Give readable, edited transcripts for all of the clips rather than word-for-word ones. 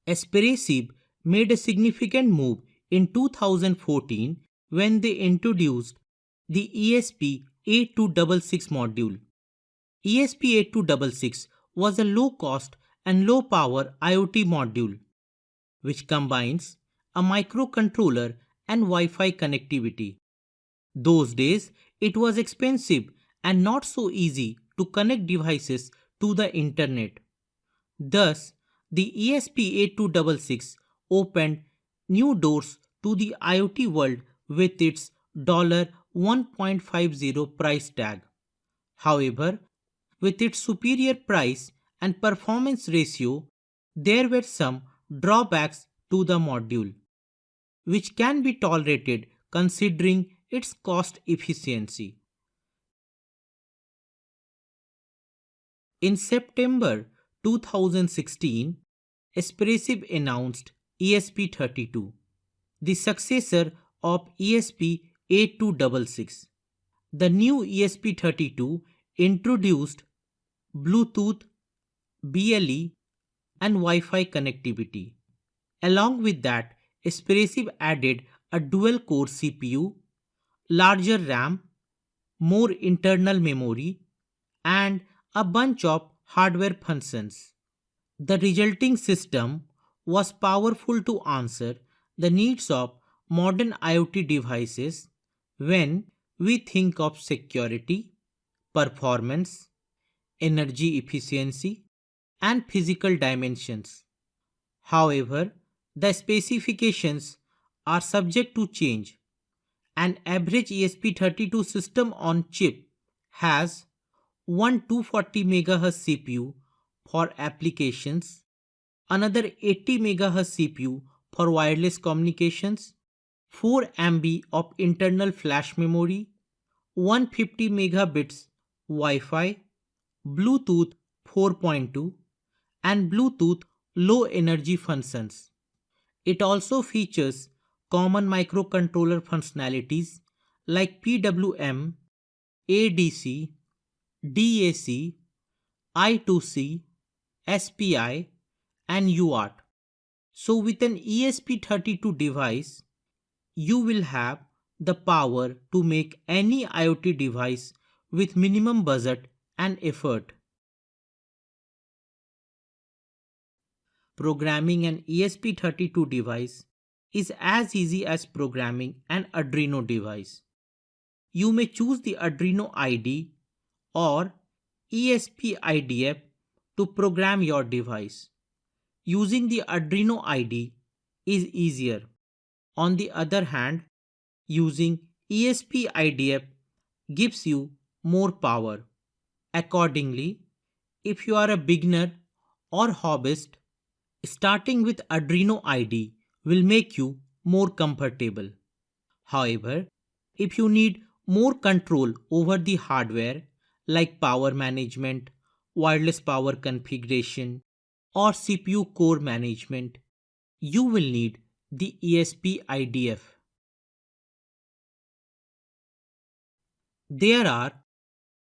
Espressib made a significant move in 2014 when they introduced the ESP8266 module. ESP8266 was a low-cost and low-power IoT module which combines a microcontroller and Wi-Fi connectivity. Those days, it was expensive and not so easy to connect devices to the internet. Thus, the ESP8266 opened new doors to the IoT world with its $1.50 price tag. However, with its superior price and performance ratio, there were some drawbacks to the module, which can be tolerated considering its cost efficiency. In September 2016, Espressib announced ESP32, the successor of ESP8266. The new ESP32 introduced Bluetooth, BLE, and Wi-Fi connectivity. Along with that, Espressib added a dual-core CPU, larger RAM, more internal memory, and a bunch of hardware functions. The resulting system was powerful to answer the needs of modern IoT devices when we think of security, performance, energy efficiency, and physical dimensions. However, the specifications are subject to change. An average ESP32 system on chip has one 240 MHz CPU for applications, another 80 MHz CPU for wireless communications, 4 MB of internal flash memory, 150 megabits Wi-Fi, Bluetooth 4.2, and Bluetooth low energy functions. It also features common microcontroller functionalities like PWM, ADC, DAC, I2C, SPI, and UART. So with an ESP32 device, you will have the power to make any IoT device with minimum budget and effort. Programming an ESP32 device is as easy as programming an Arduino device. You may choose the Arduino IDE or ESP to program your device. Using the Arduino IDE is easier. On the other hand, using ESP gives you more power. Accordingly, if you are a beginner or hobbyist, starting with Arduino IDE will make you more comfortable. However, if you need more control over the hardware like power management, wireless power configuration, or CPU core management, you will need the ESP-IDF. There are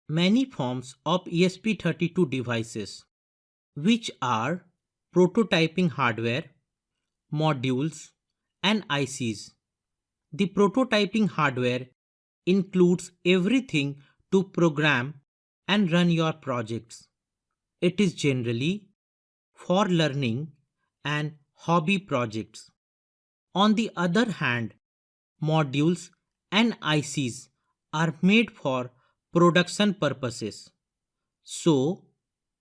many forms of ESP32 devices, which are prototyping hardware, modules, and ICs. The prototyping hardware includes everything to program and run your projects. It is generally for learning and hobby projects. On the other hand, modules and ICs are made for production purposes. So,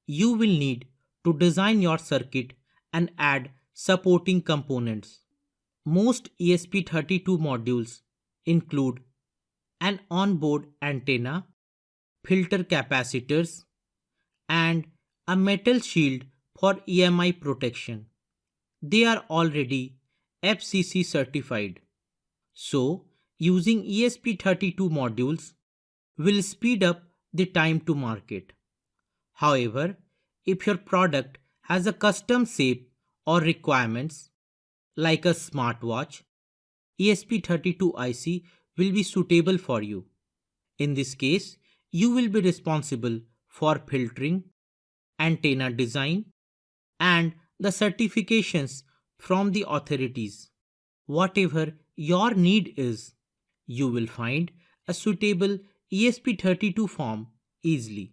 you will need to design your circuit and add supporting components. Most ESP32 modules include an onboard antenna, filter capacitors, and a metal shield for EMI protection. They are already FCC certified. So, using ESP32 modules will speed up the time to market. However, if your product has a custom shape or requirements like a smartwatch, ESP32 IC will be suitable for you. In this case, you will be responsible for filtering, antenna design, and the certifications from the authorities. Whatever your need is, you will find a suitable ESP32 form easily.